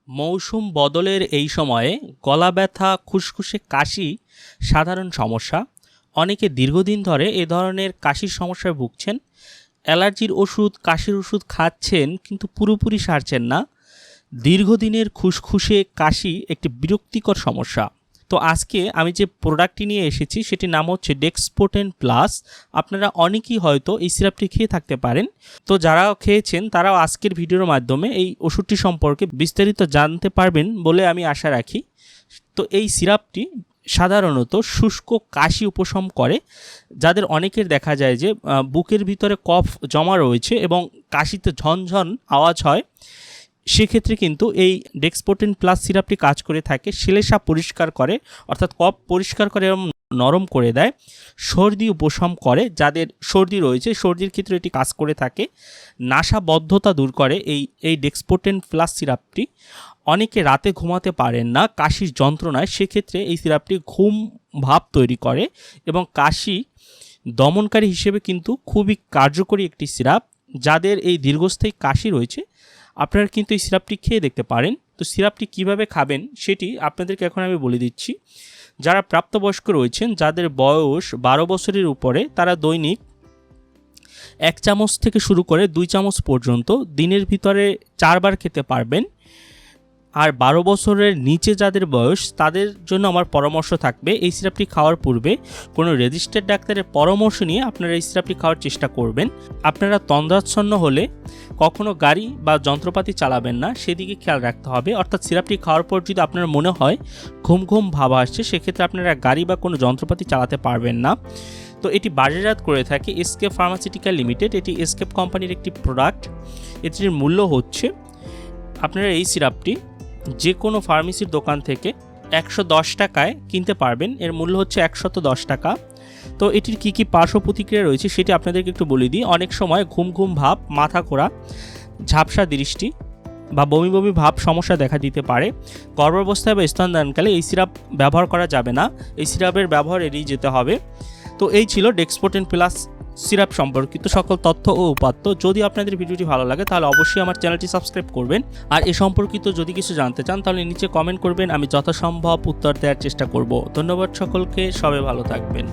মৌসুম বদলের এই সময়ে গলা ব্যথা, খুসখুসে কাশি সাধারণ সমস্যা। অনেকে দীর্ঘদিন ধরে এ ধরনের কাশির সমস্যায় ভুগছেন। অ্যালার্জির ওষুধ, কাশির ওষুধ খাচ্ছেন কিন্তু পুরোপুরি সারছেন না। দীর্ঘদিনের খুসখুসে কাশি একটি বিরক্তিকর সমস্যা। তো আজকে আমি যে প্রোডাক্টটি নিয়ে এসেছি সেটির নাম হচ্ছে ডেক্সপোটেন প্লাস। আপনারা অনেকেই হয়তো এই সিরাপটি খেয়ে থাকতে পারেন। তো যারা খেয়েছেন তারাও আজকের ভিডিওর মাধ্যমে এই ওষুধটি সম্পর্কে বিস্তারিত জানতে পারবেন বলে আমি আশা রাখি। তো এই সিরাপটি সাধারণত শুষ্ক কাশি উপশম করে। যাদের অনেকের দেখা যায় যে বুকের ভিতরে কফ জমা রয়েছে এবং কাশিতে ঝনঝন আওয়াজ হয়, সেক্ষেত্রে কিন্তু এই ডেক্সপোটেন প্লাস সিরাপটি কাজ করে থাকে। শ্লেষা পরিষ্কার করে, অর্থাৎ কফ পরিষ্কার করে এবং নরম করে দেয়। সর্দি উপশম করে, যাদের সর্দি রয়েছে সর্দির ক্ষেত্রে এটি কাজ করে থাকে। নাসাবদ্ধতা দূর করে এই ডেক্সপোটেন প্লাস সিরাপটি। অনেকে রাতে ঘুমাতে পারেন না কাশির যন্ত্রণায়, সেক্ষেত্রে এই সিরাপটি ঘুম ভাব তৈরি করে এবং কাশি দমনকারী হিসেবে কিন্তু খুবই কার্যকরী একটি সিরাপ। যাদের এই দীর্ঘস্থায়ী কাশি রয়েছে আপনারা কিন্তু এই সিরাপটি খেয়ে দেখতে পারেন। তো সিরাপটি কিভাবে খাবেন সেটি আপনাদেরকে এখন আমি বলে দিচ্ছি। যারা প্রাপ্তবয়স্ক রয়েছেন, যাদের বয়স 12 বছরের উপরে, তারা দৈনিক 1 চামচ থেকে শুরু করে 2 চামচ পর্যন্ত দিনের ভিতরে 4 বার খেতে পারবেন। আর 12 বছরের নিচে যাদের বয়স, তাদের জন্য আমার পরামর্শ থাকবে এই সিরাপটি খাওয়ার পূর্বে কোনো রেজিস্টার্ড ডাক্তারের পরামর্শ নিয়ে আপনারা এই সিরাপটি খাওয়ার চেষ্টা করবেন। আপনারা তন্দ্রাচ্ছন্ন হলে কখনো গাড়ি বা যন্ত্রপাতি চালাবেন না, সেদিকে খেয়াল রাখতে হবে। অর্থাৎ সিরাপটি খাওয়ার পর যদি আপনার মনে হয় ঘুম ঘুম ভাব আসছে, সেক্ষেত্রে আপনারা গাড়ি বা কোনো যন্ত্রপাতি চালাতে পারবেন না। তো এটি বাজারজাত করে থাকে এসকেপ ফার্মাসিউটিক্যাল লিমিটেড। এটি এসকেপ কোম্পানির একটি প্রোডাক্ট। এটির মূল্য হচ্ছে, আপনারা এই সিরাপটি যে কোনো ফার্মেসির দোকান থেকে 110 টাকায় কিনতে পারবেন। এর মূল্য হচ্ছে 110 টাকা। তো এটির কী কী পার্শ্ব প্রতিক্রিয়া রয়েছে সেটি আপনাদেরকে একটু বলে দিই। অনেক সময় ঘুম ঘুম ভাব, মাথা ঘোরা, ঝাপসা দৃষ্টি বা বমি বমি ভাব সমস্যা দেখা দিতে পারে। গর্ভাবস্থায় বা স্তনদানকালে এই সিরাপ ব্যবহার করা যাবে না, এই সিরাপের ব্যবহার এড়িয়ে যেতে হবে। তো এই ছিল ডেক্সপোটেন প্লাস সিরাপ সম্পর্কিত সকল তথ্য ও উপাত্ত। যদি আপনাদের ভিডিওটি ভালো লাগে তাহলে অবশ্যই আমার চ্যানেলটি সাবস্ক্রাইব করবেন। আর এ সম্পর্কিত যদি কিছু জানতে চান তাহলে নিচে কমেন্ট করবেন, আমি যথাসম্ভব উত্তর দেওয়ার চেষ্টা করব। ধন্যবাদ সকলকে, সবাই ভালো থাকবেন।